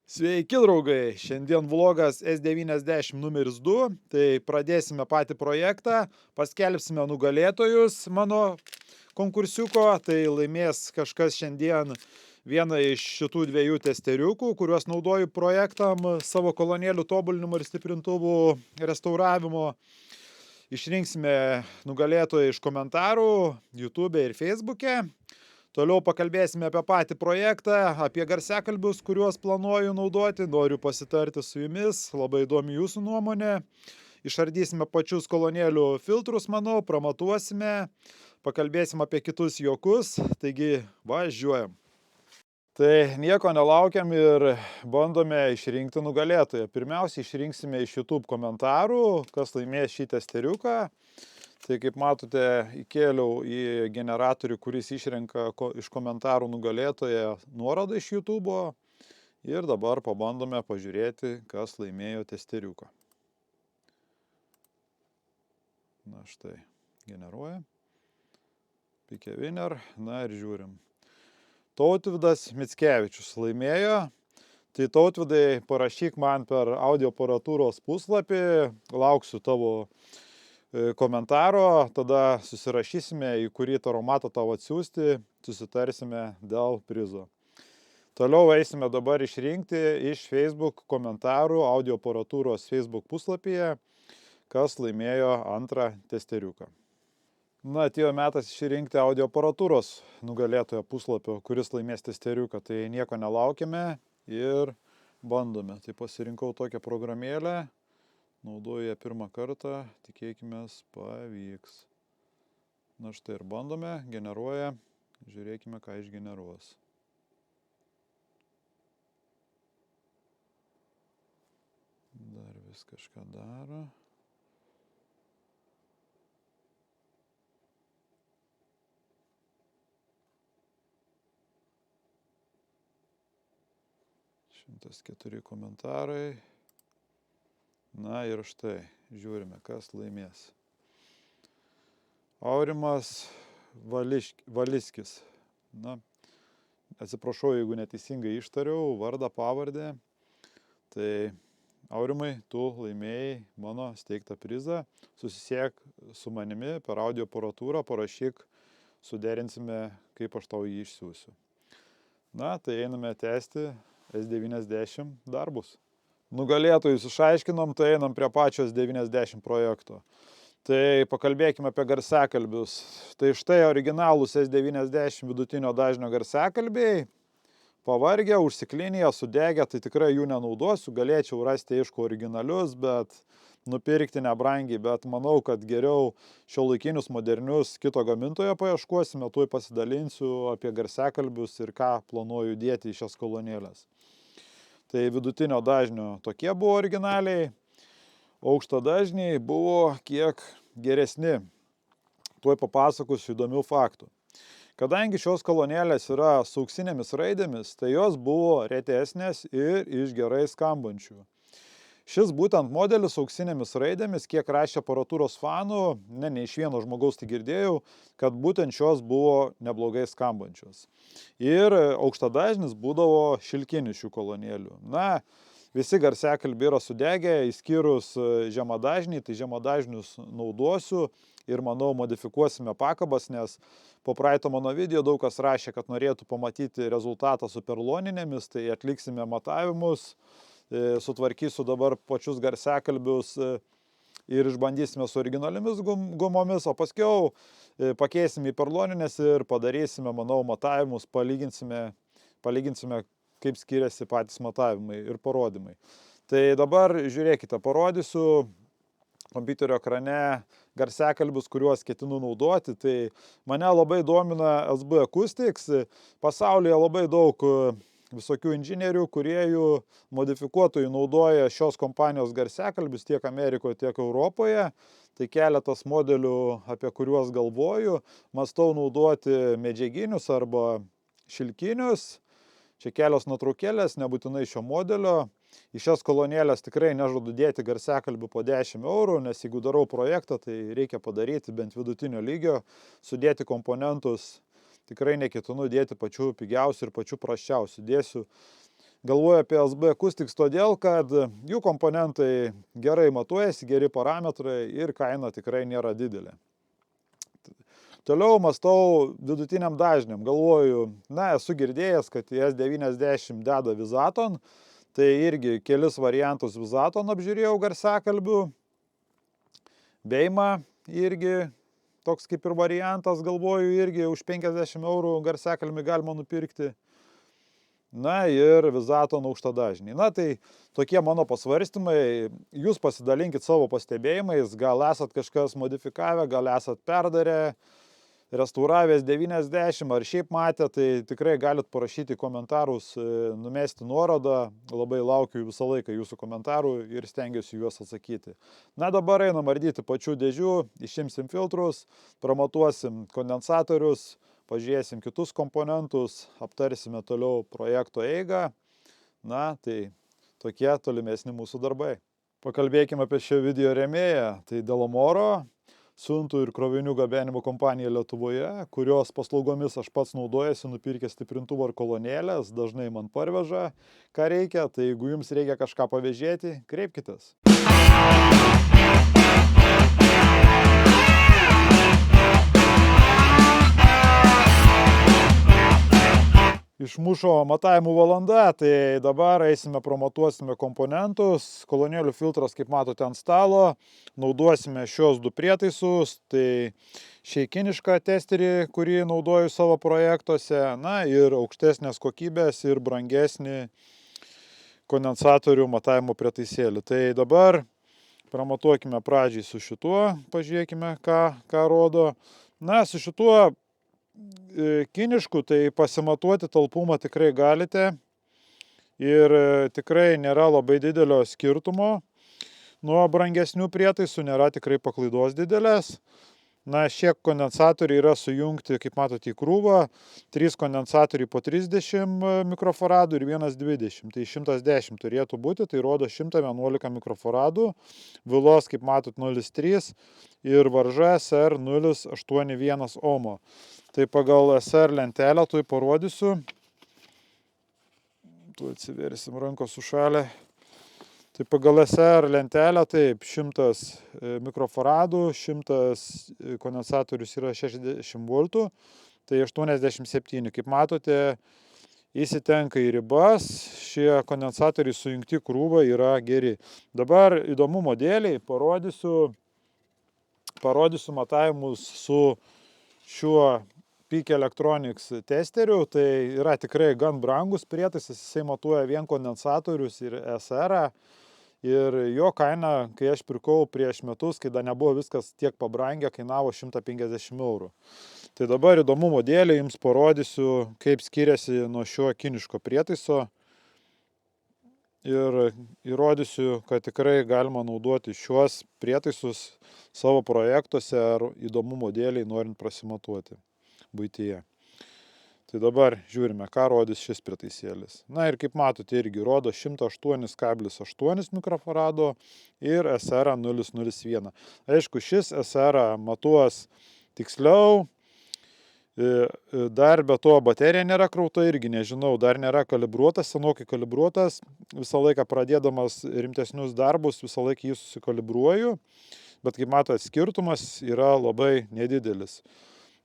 Sveiki, draugai! Šiandien vlogas S90 numeris 2. Tai pradėsime patį projektą, paskelbsime nugalėtojus mano konkursiuko. Tai laimės kažkas šiandien vieną iš šitų dviejų testeriukų, kuriuos naudoju projektam savo kolonėlių tobulinimo ir stiprintuvų restauravimo. Išrinksime nugalėtoją iš komentarų YouTube ir Facebook'e. Toliau pakalbėsime apie patį projektą, apie garsiakalbius, kuriuos planuoju naudoti. Noriu pasitarti su jumis, labai įdomi jūsų nuomonė. Išardysime pačius kolonėlių filtrus, manau, pramatuosime, pakalbėsim apie kitus juokus, taigi važiuojam. Tai nieko nelaukiam ir bandome išrinkti nugalėtoją. Pirmiausia, išrinksime iš YouTube komentarų, kas laimės šį testeriuką. Tai kaip matote, įkėliau į generatorių, kuris išrenka iš komentarų nugalėtoją nuorodą iš YouTube'o. Ir dabar pabandome pažiūrėti, kas laimėjo testeriuką. Na štai, generuoja. Pick a winner. Na ir žiūrim. Tautvydas Mickevičius laimėjo. Tai Tautvidai, parašyk man per audio aparatūros puslapį, lauksiu tavo komentaro, tada susirašysime, į kurį taromatą tau atsiųsti, susitarsime dėl prizo. Toliau eisime dabar išrinkti iš Facebook komentarų audio aparatūros Facebook puslapyje, kas laimėjo antrą testeriuką. Na, atėjo metas išrinkti audio aparatūros nugalėtojo puslapio, kuris laimės testeriuką, tai nieko nelaukime ir bandome. Tai pasirinkau tokią programėlę. Naudoju ją pirmą kartą, tikėkimės pavyks. Na štai ir bandome, generuoja, žiūrėkime, ką išgeneruos. Dar vis kažką daro. Šimtas 4 komentarai. Na ir štai, žiūrime, kas laimės. Aurimas Valiskis. Na, atsiprašau, jeigu neteisingai ištariau vardą, pavardę. Tai Aurimai, tu laimėjai mano steiktą prizą. Susisiek su manimi per audio aparatūrą, parašyk, suderinsime, kaip aš tau jį išsiųsiu. Na, tai einame tęsti S90 darbus. Nugalėtojus išaiškinom, tai einam prie pačios 90 projekto. Tai pakalbėkime apie garsiakalbius. Tai štai originalūs S90 vidutinio dažnio garsiakalbiai. Pavargę, užsiklinėję, sudegę, tai tikrai jų nenaudosiu. Galėčiau rasti, aišku, originalius, bet nupirkti nebrangiai. Bet manau, kad geriau šiuolaikinius modernius kito gamintojo paieškosime. Tuoj pasidalinsiu apie garsiakalbius ir ką planuoju dėti į šias kolonėles. Tai vidutinio dažnio tokie buvo originaliai, aukšto dažniai buvo kiek geresni. Tuoj papasakosiu įdomių faktų. Kadangi šios kolonėlės yra su auksinėmis raidėmis, tai jos buvo retesnės ir iš gerai skambančių. Šis būtent modelis su auksinėmis raidėmis, kiek rašė aparatūros fanų, ne iš vieno žmogaus tai girdėjau, kad būtent šios buvo neblogai skambančios. Ir aukštadažnis būdavo šilkinis šių kolonėlių. Na, visi garsiakalbiai yra sudegę, išskyrus žemadažnį, tai žemadažnius naudosiu ir manau modifikuosime pakabas, nes po praeito mano video daug kas rašė, kad norėtų pamatyti rezultatą su perloninėmis, tai atliksime matavimus. Sutvarkysiu dabar pačius garsiakalbius ir išbandysime su originaliomis gumomis, o paskiau pakeisim į perloninės ir padarysime, manau, matavimus, palyginsime, kaip skiriasi patys matavimai ir parodymai. Tai dabar žiūrėkite, parodysiu kompiuterio ekrane garsiakalbius, kuriuos ketinu naudoti. Tai mane labai domina SB Acoustics, pasaulyje labai daug visokių inžinierių, kuriejų, modifikuotojų naudoja šios kompanijos garsiakalbius tiek Amerikoje, tiek Europoje. Tai keletas modelių, apie kuriuos galvoju. Mąstau naudoti medžiaginius arba šilkinius. Čia kelios nuotraukėlės, nebūtinai šio modelio. Į šias kolonėlės tikrai nežadu dėti garsiakalbių po 10 eurų, nes jeigu darau projektą, tai reikia padaryti bent vidutinio lygio, sudėti komponentus. Tikrai neketinu dėti pačių pigiausių ir pačių prasčiausių. Dėsiu Galvoju apie SB Acoustics todėl, kad jų komponentai gerai matuojasi, geri parametrai ir kaina tikrai nėra didelė. Toliau mąstau vidutiniam dažniam. Galvoju, esu girdėjęs, kad S90 deda Vizaton, tai irgi kelis variantus Vizaton apžiūrėjau garsiakalbių. Beima irgi toks kaip ir variantas, galvoju, irgi už 50 eurų garsiakalbį galima nupirkti. Ir Vizaton aukštadažniai. Tai tokie mano pasvarstymai. Jūs pasidalinkit savo pastebėjimais, gal esat kažkas modifikavę, gal esat perdarę, restauravęs 90 ar šiaip matę, tai tikrai galit parašyti komentarus, numesti nuorodą. Labai laukiu visą laiką jūsų komentarų ir stengiuosi juos atsakyti. Dabar einam ardyti pačių dėžių, išimsim filtrus, pramatuosim kondensatorius, pažiūrėsim kitus komponentus, aptarsime toliau projekto eigą. Tai tokie tolimesni mūsų darbai. Pakalbėkime apie šio video rėmėją. Tai Delamoro, siuntų ir krovinių gabenimo kompanija Lietuvoje, kurios paslaugomis aš pats naudojuosi, nupirkęs stiprintuvą ar kolonėlės, dažnai man parveža, ką reikia. Tai jeigu jums reikia kažką pavėžėti, kreipkitės. Išmušo matavimų valanda, tai dabar eisime pramatuosime komponentus. Kolonėlių filtras, kaip matote, ant stalo. Naudosime šios du prietaisus. Tai šeikinišką testerį, kurį naudoju savo projektuose. Ir aukštesnės kokybės ir brangesnį kondensatorių matavimo prietaisėlį. Tai dabar pramatuokime pradžiai su šituo. Pažiūrėkime, ką rodo. Su šituo kinišku, tai pasimatuoti talpumą tikrai galite ir tikrai nėra labai didelio skirtumo. Nuo brangesnių prietaisų nėra tikrai paklaidos didelės. Šie kondensatoriai yra sujungti, kaip matote, į krūvą. 3 kondensatoriai po 30 mikrofaradų ir 120. Tai 110 turėtų būti, tai rodo 111 mikrofaradų. Vilos, kaip matot, 0,3 ir varža SR 0,81 ohmo. Tai pagal SR lentelę tuoj parodysiu. Tuoj atsiversim, rankos sušalę. Tai pagal SR lentelę, taip, 100 mikrofaradų, 100 kondensatorius yra 60 voltų, tai 87. Kaip matote, įsitenka į ribas, šie kondensatoriai sujungti krūvą yra geri. Dabar įdomumo dėliai parodysiu matavimus su šiuo Peak Electronics testeriu. Tai yra tikrai gan brangus prietaisas, jisai matuoja vien kondensatorius ir SR. Ir jo kaina, kai aš pirkau prieš metus, kai dar nebuvo viskas tiek pabrangę, kainavo 150 eurų. Tai dabar įdomumo dėlei jums parodysiu, kaip skiriasi nuo šio kiniško prietaiso. Ir įrodysiu, kad tikrai galima naudoti šiuos prietaisus savo projektuose ar įdomumo dėlei norint prasimatuoti buityje. Tai dabar žiūrime, ką rodys šis prietaisėlis. Ir kaip matote, irgi rodo 108,8 mikrofarado ir SR 0,01. Aišku, šis SR matuos tiksliau. Dar be to baterija nėra krauta, irgi nežinau, dar nėra kalibruotas, senokai kalibruotas. Visą laiką pradėdamas rimtesnius darbus, visą laiką jį susikalibruoju. Bet kaip matote, skirtumas yra labai nedidelis.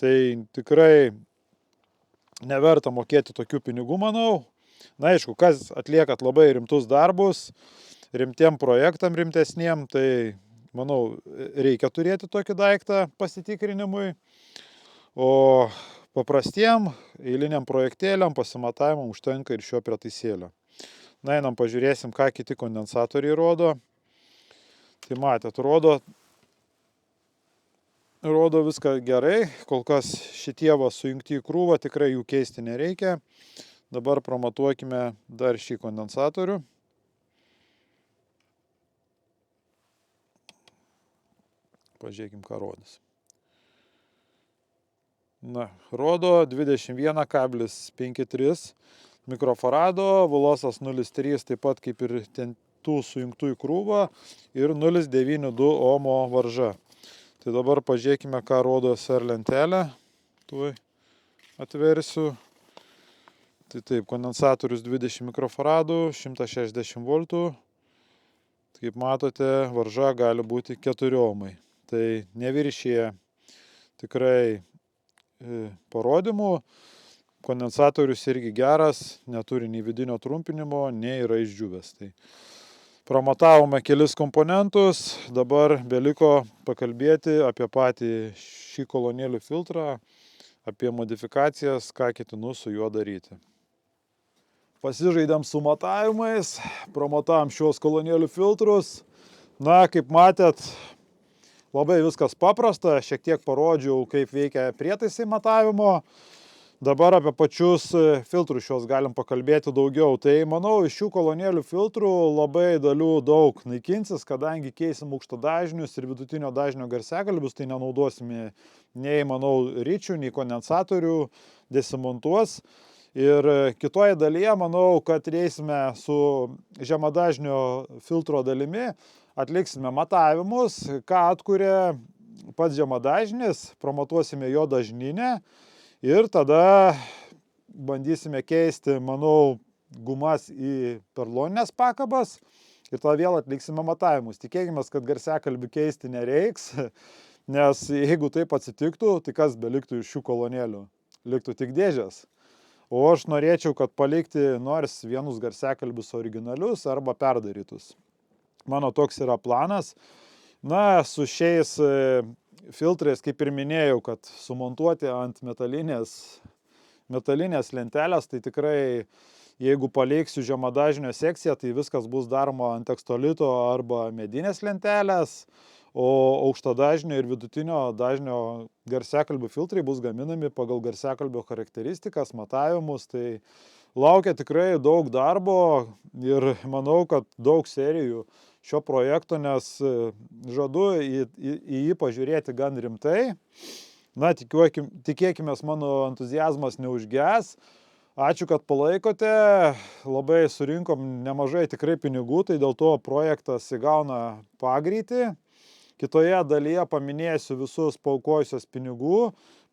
Tai tikrai neverta mokėti tokių pinigų, manau. Aišku, kas atliekat labai rimtus darbus, rimtiem projektam rimtesniem, tai, manau, reikia turėti tokį daiktą pasitikrinimui. O paprastiem, eiliniam projektėliam, pasimatavimam užtenka ir šio prietaisėlio. Einam pažiūrėsim, ką kiti kondensatoriai rodo. Tai matėt, rodo viską gerai, kol kas šitie sujungti į krūvą, tikrai jų keisti nereikia. Dabar pramatuokime dar šį kondensatorių. Pažiūrėkim, ką rodys. Rodo 21,53 mikrofarado, volosas 0,3, taip pat kaip ir tų sujungtų į krūvą ir 0,92 ohmo varža. Tai dabar pažiūrėkime, ką rodo SR lentelė. Tuoj atversiu. Tai taip, kondensatorius 20 mikrofaradų, 160 voltų. Kaip matote, varža gali būti 4 ohmai. Tai neviršyje tikrai parodymų. Kondensatorius irgi geras, neturi nei vidinio trumpinimo, nei yra išdžiūvęs. Tai pramatavome kelis komponentus, dabar beliko pakalbėti apie patį šį kolonėlių filtrą, apie modifikacijas, ką ketinu su juo daryti. Pasižaidėm su matavimais, pramatavom šios kolonėlių filtrus. Na, kaip matėt, labai viskas paprasta, šiek tiek parodžiau, kaip veikia prietaisai matavimo. Dabar apie pačius filtrus šios galim pakalbėti daugiau. Tai manau, iš šių kolonėlių filtrų labai dalių daug naikinsis, kadangi keisim aukštadažnius ir vidutinio dažnio garsiakalbius, tai nenaudosime nei, manau, ričių, nei kondensatorių, desimontuos. Ir kitoje dalyje, manau, kad eisime su žemadažnio filtro dalimi, atliksime matavimus, ką atkuria pats žemadažnis, pramatuosime jo dažninę ir tada bandysime keisti, manau, gumas į perloninės pakabas ir tada vėl atliksime matavimus. Tikėkime, kad garsiakalbių keisti nereiks, nes jeigu taip atsitiktų, tai kas beliktų iš šių kolonėlių? Liktų tik dėžės. O aš norėčiau, kad palikti nors vienus garsiakalbius originalius arba perdarytus. Mano toks yra planas. Na, su šiais filtrais, kaip ir minėjau, kad sumontuoti ant metalinės lentelės, tai tikrai, jeigu paliksiu žemadažnio sekciją, tai viskas bus daroma ant tekstolito arba medinės lentelės, o aukštadažnio ir vidutinio dažnio garsiakalbių filtrai bus gaminami pagal garsiakalbio charakteristikas, matavimus. Tai laukia tikrai daug darbo ir manau, kad daug serijų šio projekto, nes žadu į jį pažiūrėti gan rimtai. Na, tikėkime, mano entuziazmas neužges. Ačiū, kad palaikote. Labai surinkom nemažai tikrai pinigų, tai dėl to projektas įgauna pagreitį. Kitoje dalyje paminėsiu visus paaukojusios pinigų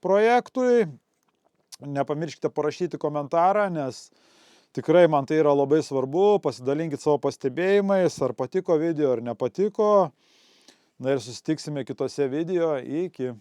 projektui. Nepamirškite parašyti komentarą, nes tikrai man tai yra labai svarbu. Pasidalinkit savo pastebėjimais, ar patiko video, ar nepatiko. Na ir susitiksime kitose video. Iki.